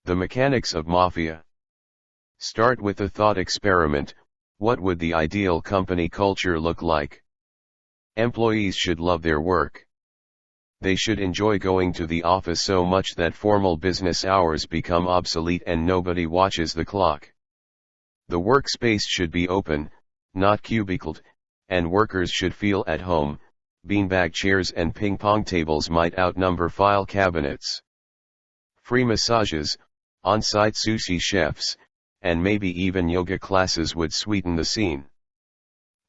The mechanics of MAFIA. Start with a thought experiment. What would the ideal company culture look like? Employees should love their work. They should enjoy going to the office so much that formal business hours become obsolete and nobody watches the clock. The workspace should be open, not cubicled, and workers should feel at home. Beanbag chairs and ping-pong tables might outnumber file cabinets. Free massages, on-site sushi chefs, and maybe even yoga classes would sweeten the scene.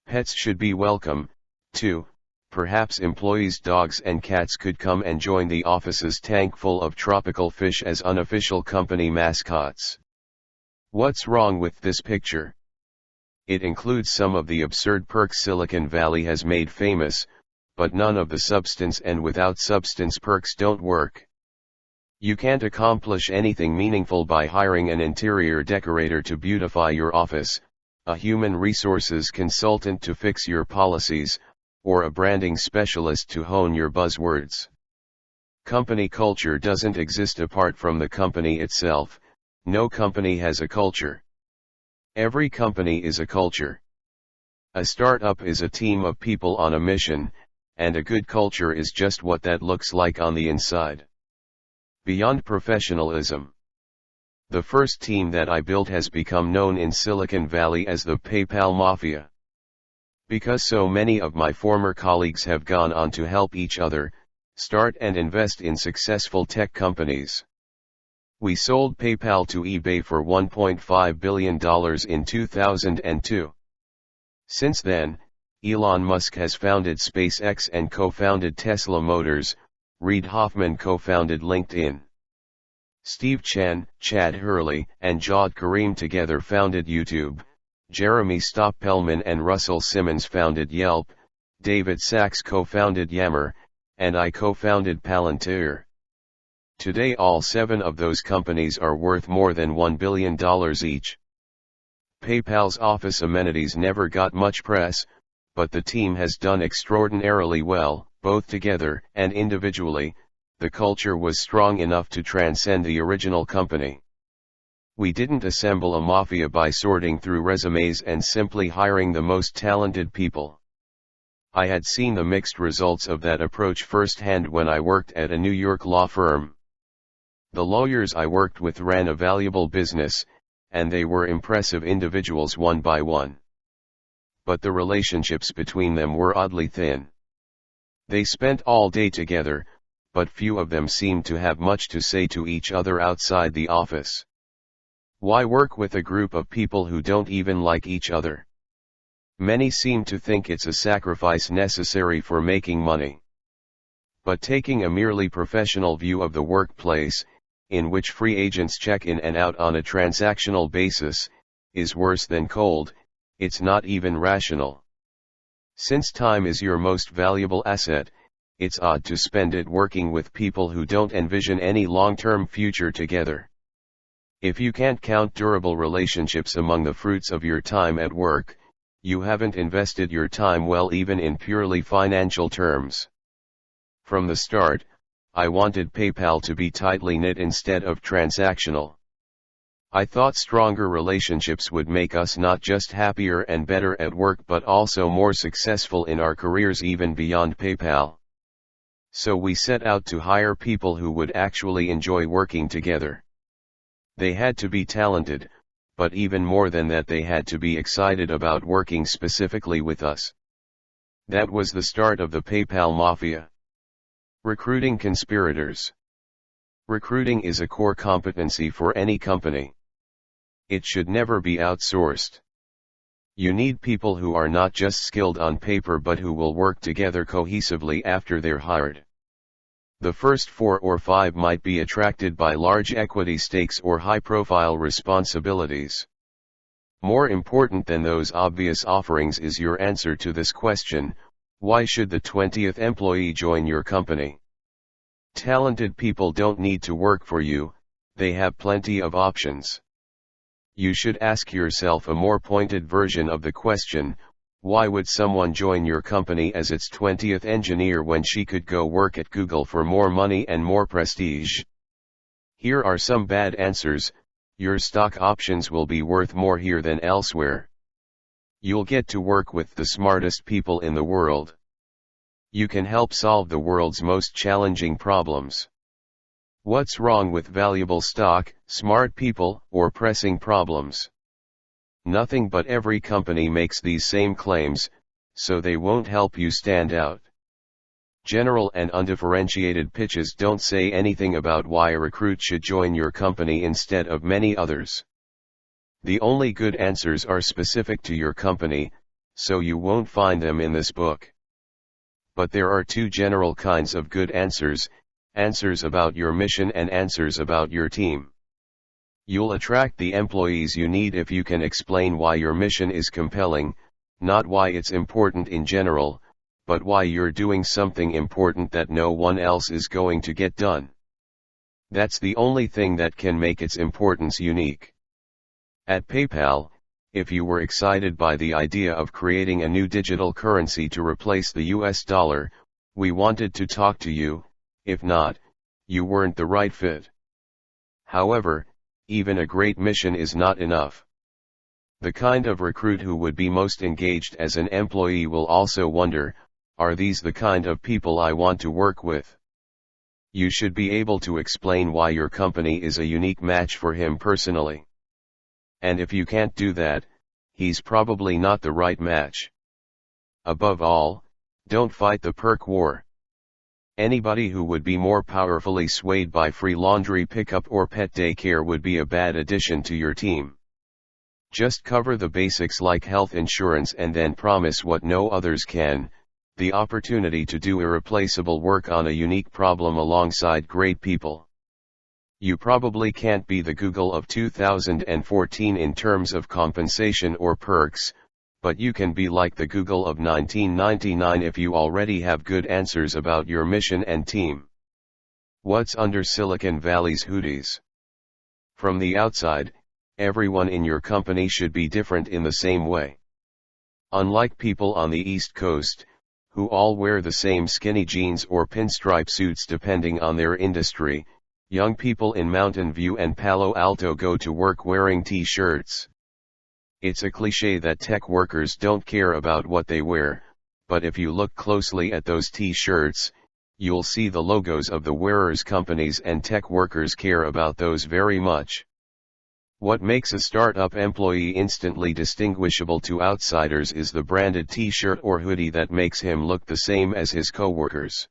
Pets should be welcome, too. Perhaps employees' dogs and cats could come and join the office's tank full of tropical fish as unofficial company mascots. What's wrong with this picture? It includes some of the absurd perks Silicon Valley has made famous, but none of the substance, and without substance perks don't work. You can't accomplish anything meaningful by hiring an interior decorator to beautify your office, a human resources consultant to fix your policies, or a branding specialist to hone your buzzwords. Company culture doesn't exist apart from the company itself. No company has a culture. Every company is a culture. A startup is a team of people on a mission, and a good culture is just what that looks like on the inside. Beyond professionalism. The first team that I built has become known in Silicon Valley as the PayPal Mafia. Because so many of my former colleagues have gone on to help each other, start and invest in successful tech companies. We sold PayPal to eBay for $1.5 billion in 2002. Since then, Elon Musk has founded SpaceX and co-founded Tesla Motors. Reid Hoffman co-founded LinkedIn. Steve Chen, Chad Hurley, and Jawed Karim together founded YouTube. Jeremy Stoppelman and Russell Simmons founded Yelp. David Sachs co-founded Yammer, and I co-founded Palantir. Today all 7 of those companies are worth more than $1 billion each. PayPal's office amenities never got much press, but the team has done extraordinarily well. Both together and individually, the culture was strong enough to transcend the original company. We didn't assemble a mafia by sorting through resumes and simply hiring the most talented people. I had seen the mixed results of that approach firsthand when I worked at a New York law firm. The lawyers I worked with ran a valuable business, and they were impressive individuals one by one. But the relationships between them were oddly thin. They spent all day together, but few of them seemed to have much to say to each other outside the office. Why work with a group of people who don't even like each other? Many seem to think it's a sacrifice necessary for making money. But taking a merely professional view of the workplace, in which free agents check in and out on a transactional basis, is worse than cold. It's not even rational. Since time is your most valuable asset, it's odd to spend it working with people who don't envision any long-term future together. If you can't count durable relationships among the fruits of your time at work, you haven't invested your time well even in purely financial terms. From the start, I wanted PayPal to be tightly knit instead of transactional. I thought stronger relationships would make us not just happier and better at work but also more successful in our careers even beyond PayPal. So we set out to hire people who would actually enjoy working together. They had to be talented, but even more than that they had to be excited about working specifically with us. That was the start of the PayPal Mafia. Recruiting conspirators. Recruiting is a core competency for any company. It should never be outsourced. You need people who are not just skilled on paper but who will work together cohesively after they're hired. The first 4 or 5 might be attracted by large equity stakes or high-profile responsibilities. More important than those obvious offerings is your answer to this question: why should the 20th employee join your company? Talented people don't need to work for you, they have plenty of options. You should ask yourself a more pointed version of the question: why would someone join your company as its 20th engineer when she could go work at Google for more money and more prestige? Here are some bad answers. Your stock options will be worth more here than elsewhere. You'll get to work with the smartest people in the world. You can help solve the world's most challenging problems. What's wrong with valuable stock, smart people, or pressing problems? Nothing, but every company makes these same claims, so they won't help you stand out. General and undifferentiated pitches don't say anything about why a recruit should join your company instead of many others. The only good answers are specific to your company, so you won't find them in this book. But there are two general kinds of good answers: answers about your mission and answers about your team. You'll attract the employees you need if you can explain why your mission is compelling, not why it's important in general, but why you're doing something important that no one else is going to get done. That's the only thing that can make its importance unique. At PayPal, if you were excited by the idea of creating a new digital currency to replace the US dollar, we wanted to talk to you. If not, you weren't the right fit. However, even a great mission is not enough. The kind of recruit who would be most engaged as an employee will also wonder, are these the kind of people I want to work with? You should be able to explain why your company is a unique match for him personally. And if you can't do that, he's probably not the right match. Above all, don't fight the perk war. Anybody who would be more powerfully swayed by free laundry pickup or pet daycare would be a bad addition to your team. Just cover the basics like health insurance and then promise what no others can: the opportunity to do irreplaceable work on a unique problem alongside great people. You probably can't be the Google of 2014 in terms of compensation or perks, but you can be like the Google of 1999 if you already have good answers about your mission and team. What's under Silicon Valley's hoodies? From the outside, everyone in your company should be different in the same way. Unlike people on the East Coast, who all wear the same skinny jeans or pinstripe suits depending on their industry, young people in Mountain View and Palo Alto go to work wearing t-shirts. It's a cliché that tech workers don't care about what they wear, but if you look closely at those t-shirts, you'll see the logos of the wearers' companies, and tech workers care about those very much. What makes a startup employee instantly distinguishable to outsiders is the branded t-shirt or hoodie that makes him look the same as his coworkers.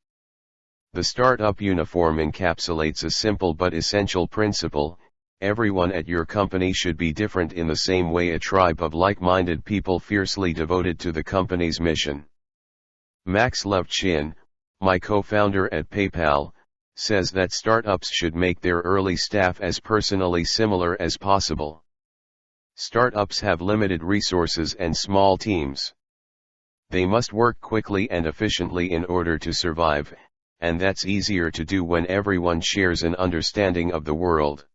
The startup uniform encapsulates a simple but essential principle: everyone at your company should be different in the same way a tribe of like-minded people fiercely devoted to the company's mission. Max Levchin, my co-founder at PayPal, says that startups should make their early staff as personally similar as possible. Startups have limited resources and small teams. They must work quickly and efficiently in order to survive, and that's easier to do when everyone shares an understanding of the world.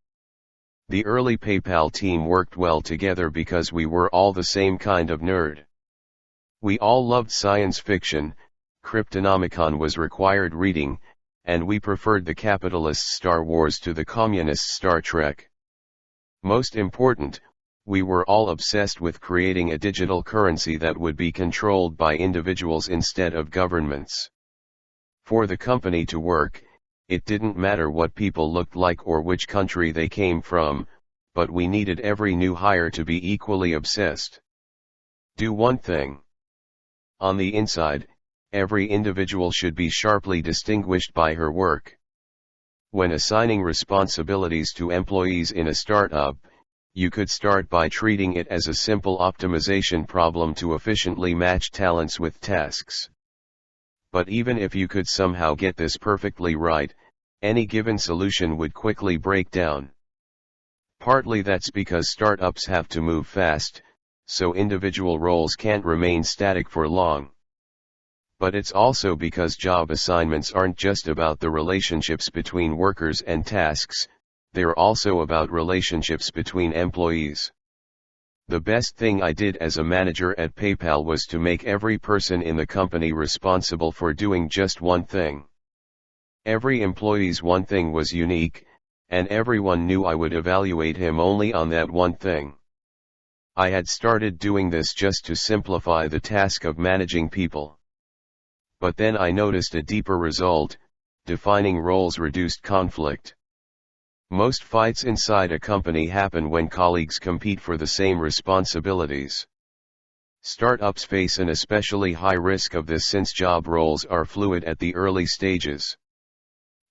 The early PayPal team worked well together because we were all the same kind of nerd. We all loved science fiction, Cryptonomicon was required reading, and we preferred the capitalist Star Wars to the communist Star Trek. Most important, we were all obsessed with creating a digital currency that would be controlled by individuals instead of governments. For the company to work, it didn't matter what people looked like or which country they came from, but we needed every new hire to be equally obsessed. Do one thing. On the inside, every individual should be sharply distinguished by her work. When assigning responsibilities to employees in a startup, you could start by treating it as a simple optimization problem to efficiently match talents with tasks. But even if you could somehow get this perfectly right, any given solution would quickly break down. Partly that's because startups have to move fast, so individual roles can't remain static for long. But it's also because job assignments aren't just about the relationships between workers and tasks, they're also about relationships between employees. The best thing I did as a manager at PayPal was to make every person in the company responsible for doing just one thing. Every employee's one thing was unique, and everyone knew I would evaluate him only on that one thing. I had started doing this just to simplify the task of managing people. But then I noticed a deeper result: defining roles reduced conflict. Most fights inside a company happen when colleagues compete for the same responsibilities. Startups face an especially high risk of this since job roles are fluid at the early stages.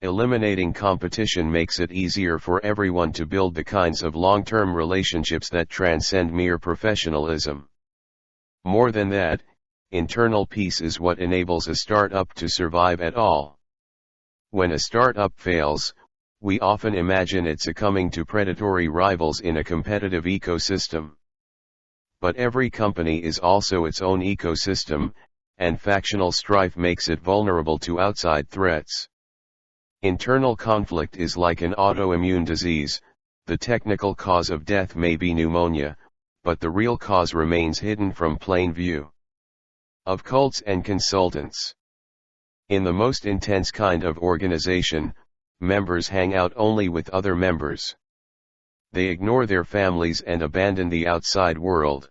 Eliminating competition makes it easier for everyone to build the kinds of long-term relationships that transcend mere professionalism. More than that, internal peace is what enables a startup to survive at all. When a startup fails, we often imagine it succumbing to predatory rivals in a competitive ecosystem. But every company is also its own ecosystem, and factional strife makes it vulnerable to outside threats. Internal conflict is like an autoimmune disease. The technical cause of death may be pneumonia, but the real cause remains hidden from plain view. Of cults and consultants. In the most intense kind of organization, members hang out only with other members. They ignore their families and abandon the outside world.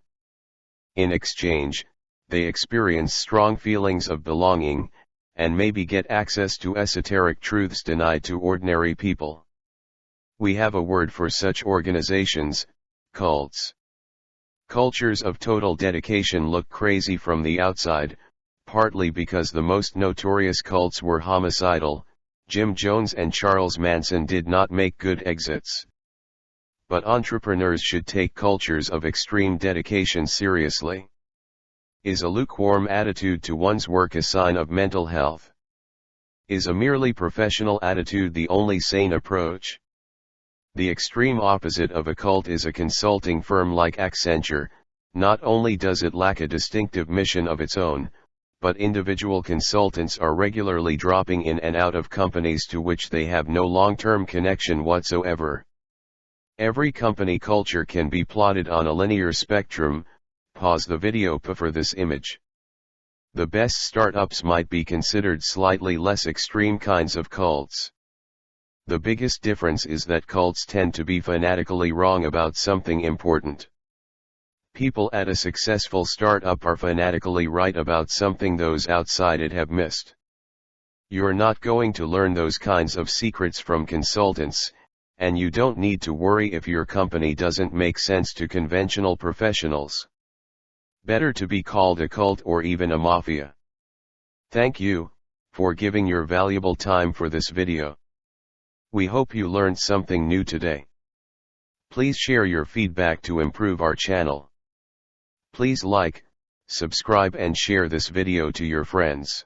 In exchange, they experience strong feelings of belonging, and maybe get access to esoteric truths denied to ordinary people. We have a word for such organizations: cults. Cultures of total dedication look crazy from the outside, partly because the most notorious cults were homicidal. Jim Jones and Charles Manson did not make good exits. But entrepreneurs should take cultures of extreme dedication seriously. Is a lukewarm attitude to one's work a sign of mental health? Is a merely professional attitude the only sane approach? The extreme opposite of a cult is a consulting firm like Accenture. Not only does it lack a distinctive mission of its own, but individual consultants are regularly dropping in and out of companies to which they have no long-term connection whatsoever. Every company culture can be plotted on a linear spectrum. Pause the video for this image. The best startups might be considered slightly less extreme kinds of cults. The biggest difference is that cults tend to be fanatically wrong about something important. People at a successful startup are fanatically right about something those outside it have missed. You're not going to learn those kinds of secrets from consultants, and you don't need to worry if your company doesn't make sense to conventional professionals. Better to be called a cult or even a mafia. Thank you for giving your valuable time for this video. We hope you learned something new today. Please share your feedback to improve our channel. Please like, subscribe and share this video to your friends.